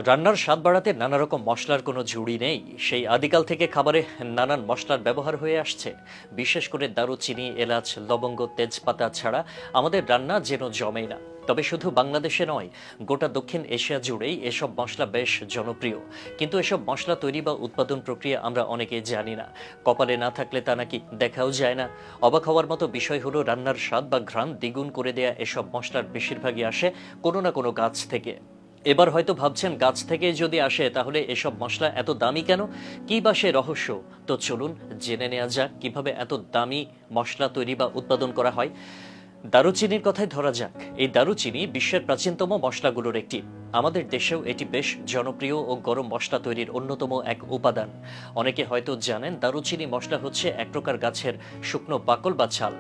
রান্নার স্বাদ বাড়াতে নানা রকম মশলার কোনো ঝুড়ি নেই। সেই আদিকাল থেকে খাবারে নানান মশলার ব্যবহার হয়ে আসছে। বিশেষ করে দারুচিনি, এলাচ, লবঙ্গ, তেজপাতা ছাড়া আমাদের রান্না যেন জমেই না। তবে শুধু বাংলাদেশে নয়, গোটা দক্ষিণ এশিয়া জুড়েই এসব মশলা বেশ জনপ্রিয়। কিন্তু এসব মশলা তৈরি বা উৎপাদন প্রক্রিয়া আমরা অনেকেই জানি না। কপালে না থাকলে তা নাকি দেখাও যায় না। অবাক হওয়ার মতো বিষয় হলো, রান্নার স্বাদ বা ঘ্রাণ দ্বিগুণ করে দেয়া এসব মশলার বেশিরভাগই আসে কোনো না কোনো গাছ থেকে। এবার হয়তো ভাবছেন, গাছ থেকে যদি আসে তাহলে এসব মশলা এত দামি কেন? কি বা সে রহস্য? তো চলুন জেনে নেওয়া যাক কিভাবে এত দামি মশলা তৈরি বা উৎপাদন করা হয়। দারুচিনির কথাই ধরা যাক। এই দারুচিনি বিশ্বের প্রাচীনতম মশলাগুলোর একটি। আমাদের দেশেও এটি বেশ জনপ্রিয় ও গরম মশলা তৈরির অন্যতম এক উপাদান। অনেকে হয়তো জানেন, দারুচিনি মশলা হচ্ছে এক প্রকার গাছের শুকনো বাকল বা ছাল।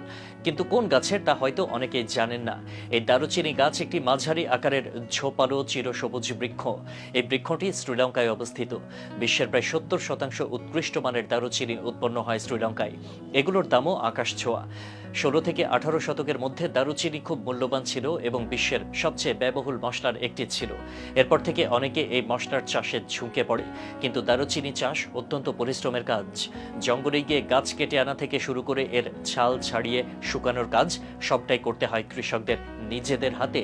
কিন্তু কোন গাছের তা হয়তো অনেকেই জানেন না। এই দারুচিনি গাছ একটি মাঝারি আকারের ঝোপালো চিরসবুজ বৃক্ষ। এই বৃক্ষটি শ্রীলঙ্কায় অবস্থিত। বিশ্বের প্রায় 70% উৎকৃষ্ট মানের দারুচিনি উৎপন্ন হয় শ্রীলঙ্কায়। এগুলোর দামও আকাশ ছোঁয়া। 16 থেকে 18 শতকের মধ্যে দারুচিনি খুব মূল্যবান ছিল এবং বিশ্বের সবচেয়ে ব্যয়বহুল মশলার একটি ছিল। এরপর থেকে অনেকে এই মশলার চাষে ঝুঁকে পড়ে। কিন্তু দারুচিনি চাষ অত্যন্ত পরিশ্রমের কাজ। জঙ্গলে গিয়ে গাছ কেটে আনা থেকে শুরু করে এর ছাল ছাড়িয়ে শুকানোর কাজ সবটাই করতে হয় কৃষকদের নিজেদের হাতে।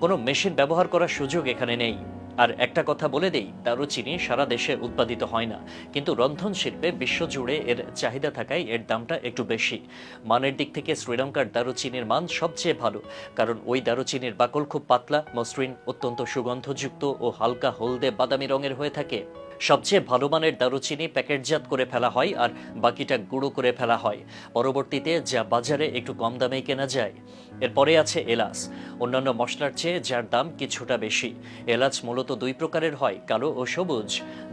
কোনো মেশিন ব্যবহার করার সুযোগ এখানে নেই। আর একটা কথা বলে দেই, দারুচিনি সারা দেশে উৎপাদিত হয় না, কিন্তু রন্ধন শিল্পে বিশ্বজুড়ে এর চাহিদা থাকায় এর দামটা একটু বেশি। মানের দিক থেকে শ্রীলঙ্কার দারুচিনির মান সবচেয়ে ভালো, কারণ ওই দারুচিনির বাকল খুব পাতলা, মসৃণ, অত্যন্ত সুগন্ধযুক্ত ও হালকা হলদে বাদামি রঙের হয়ে থাকে। সবচেয়ে ভালো মানের দারুচিনি প্যাকেটজাত করে ফেলা হয় আর বাকিটা গুঁড়ো করে ফেলা হয় পরবর্তীতে, যা বাজারে একটু কম দামেই কেনা যায়। এরপরে আছে এলাচ, অন্যান্য মশলার চেয়ে যার দাম কিছুটা বেশি। এলাচ মূলত দুই প্রকারের হয়, কালো ও সবুজ,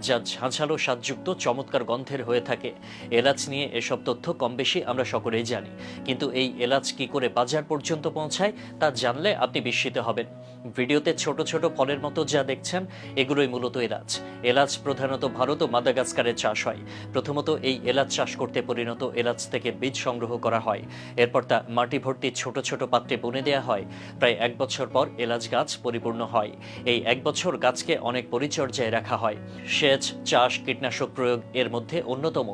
যা ঝাঁঝালো স্বাদযুক্ত চমৎকার গন্ধের হয়ে থাকে। এলাচ নিয়ে এসব তথ্য কম বেশি আমরা সকলেই জানি, কিন্তু এই এলাচ কি করে বাজার পর্যন্ত পৌঁছায় তা জানলে আপনি বিস্মিত হবেন। ভিডিওতে ছোট ছোট ফলের মতো যা দেখছেন, এগুলোই মূলত এলাচ। এলাচ প্রধানত ভারত ও মাদাগাস্কারে চাষ হয়। প্রথমত এই এলাচ চাষ করতে পরিণত এলাচ থেকে বীজ সংগ্রহ করা হয়। এরপর তা মাটি ভর্তি ছোট ছোট পাত্রে বুনে দেওয়া হয়। প্রায় 1 বছর পর এলাচ গাছ পরিপূর্ণ হয়। এই 1 বছর গাছকে অনেক পরিচর্যায় রাখা হয়। সেচ, চাষ, কীটনাশক প্রয়োগ এর মধ্যে অন্যতম।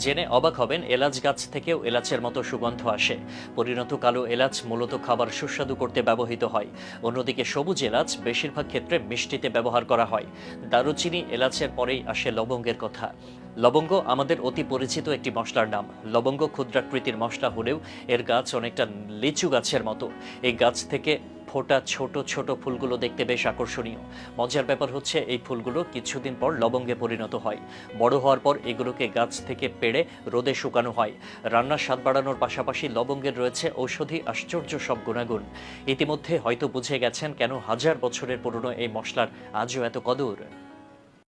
জেনে অবাক হবেন, এলাচ গাছ থেকেও এলাচের মতো সুগন্ধ আসে। পরিণত কালো এলাচ মূলত খাবার সুস্বাদু করতে ব্যবহৃত হয়। অন্যদিকে সবুজ এলাচ বেশিরভাগ ক্ষেত্রে মিষ্টিতে ব্যবহার করা হয়। দারুচিনি, এলাচের পরেই আসে লবঙ্গের কথা। লবঙ্গ আমাদের অতি পরিচিত একটি মশলার নাম। লবঙ্গ ক্ষুদ্রাকৃতির মশলা হলেও এর গাছ অনেকটা লিচু গাছের মতো। এই গাছ থেকে ফোটা ছোট ছোট ফুলগুলো দেখতে বেশ আকর্ষণীয়। মজার ব্যাপার হচ্ছে, এই ফুলগুলো কিছুদিন পর লবঙ্গে পরিণত হয়। বড় হওয়ার পর এগুলোকে গাছ থেকে পেড়ে রোদে শুকানো হয়। রান্নার স্বাদ বাড়ানোর পাশাপাশি লবঙ্গের রয়েছে ঔষধি আশ্চর্য সব গুণাগুণ। ইতিমধ্যে হয়তো বুঝে গেছেন কেন হাজার বছরের পুরনো এই মশলার আজও এত কদর।